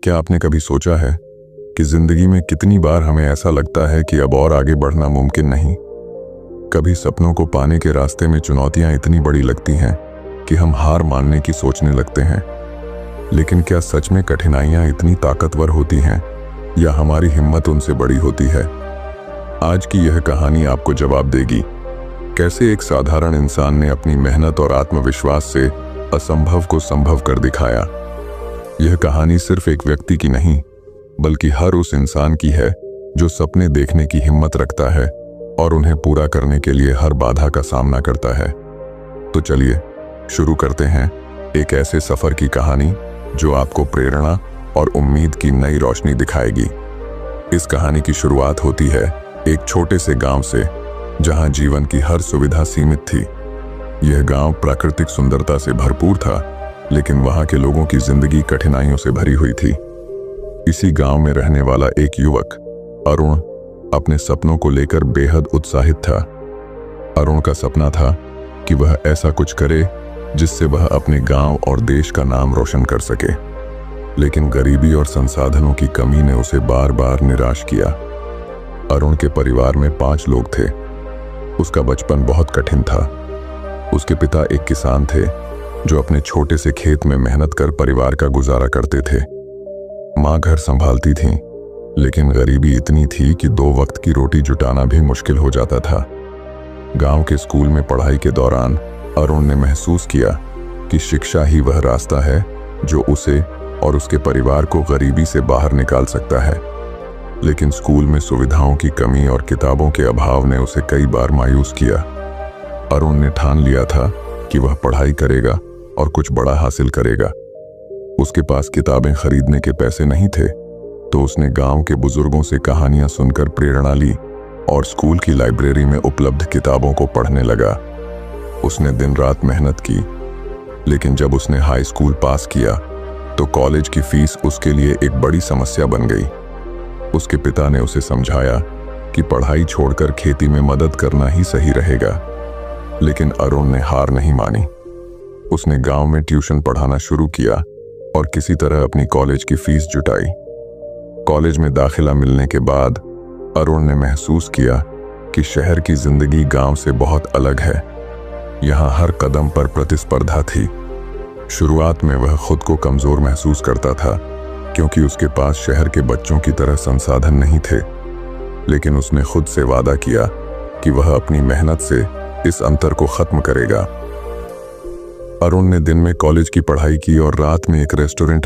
क्या आपने कभी सोचा है कि जिंदगी में कितनी बार हमें ऐसा लगता है कि अब और आगे बढ़ना मुमकिन नहीं। कभी सपनों को पाने के रास्ते में चुनौतियां इतनी बड़ी लगती हैं कि हम हार मानने की सोचने लगते हैं। लेकिन क्या सच में कठिनाइयां इतनी ताकतवर होती हैं या हमारी हिम्मत उनसे बड़ी होती है? आज की यह कहानी आपको जवाब देगी। कैसे एक साधारण इंसान ने अपनी मेहनत और आत्मविश्वास से असंभव को संभव कर दिखाया। यह कहानी सिर्फ एक व्यक्ति की नहीं, बल्कि हर उस इंसान की है जो सपने देखने की हिम्मत रखता है और उन्हें पूरा करने के लिए हर बाधा का सामना करता है। तो चलिए शुरू करते हैं एक ऐसे सफर की कहानी जो आपको प्रेरणा और उम्मीद की नई रोशनी दिखाएगी। इस कहानी की शुरुआत होती है एक छोटे से गांव से, जहां जीवन की हर सुविधा सीमित थी। यह गांव प्राकृतिक सुंदरता से भरपूर था, लेकिन वहां के लोगों की जिंदगी कठिनाइयों से भरी हुई थी। इसी गांव में रहने वाला एक युवक अरुण अपने सपनों को लेकर बेहद उत्साहित था। अरुण का सपना था कि वह ऐसा कुछ करे जिससे वह अपने गांव और देश का नाम रोशन कर सके। लेकिन गरीबी और संसाधनों की कमी ने उसे बार बार निराश किया। अरुण के परिवार में 5 लोग थे। उसका बचपन बहुत कठिन था। उसके पिता एक किसान थे जो अपने छोटे से खेत में मेहनत कर परिवार का गुजारा करते थे। माँ घर संभालती थी, लेकिन गरीबी इतनी थी कि 2 वक्त की रोटी जुटाना भी मुश्किल हो जाता था। गांव के स्कूल में पढ़ाई के दौरान अरुण ने महसूस किया कि शिक्षा ही वह रास्ता है जो उसे और उसके परिवार को गरीबी से बाहर निकाल सकता है। लेकिन स्कूल में सुविधाओं की कमी और किताबों के अभाव ने उसे कई बार मायूस किया। अरुण ने ठान लिया था कि वह पढ़ाई करेगा और कुछ बड़ा हासिल करेगा। उसके पास किताबें खरीदने के पैसे नहीं थे, तो उसने गांव के बुजुर्गों से कहानियां सुनकर प्रेरणा ली और स्कूल की लाइब्रेरी में उपलब्ध किताबों को पढ़ने लगा। उसने दिन रात मेहनत की, लेकिन जब उसने हाई स्कूल पास किया तो कॉलेज की फीस उसके लिए एक बड़ी समस्या बन गई। उसके पिता ने उसे समझाया कि पढ़ाई छोड़कर खेती में मदद करना ही सही रहेगा, लेकिन अरुण ने हार नहीं मानी। उसने गांव में ट्यूशन पढ़ाना शुरू किया और किसी तरह अपनी कॉलेज की फीस जुटाई। कॉलेज में दाखिला मिलने के बाद अरुण ने महसूस किया कि शहर की जिंदगी गांव से बहुत अलग है। यहाँ हर कदम पर प्रतिस्पर्धा थी। शुरुआत में वह खुद को कमजोर महसूस करता था, क्योंकि उसके पास शहर के बच्चों की तरह संसाधन नहीं थे। लेकिन उसने खुद से वादा किया कि वह अपनी मेहनत से इस अंतर को खत्म करेगा। अरुण ने दिन में कॉलेज की पढ़ाई की और रात में एक रेस्टोरेंट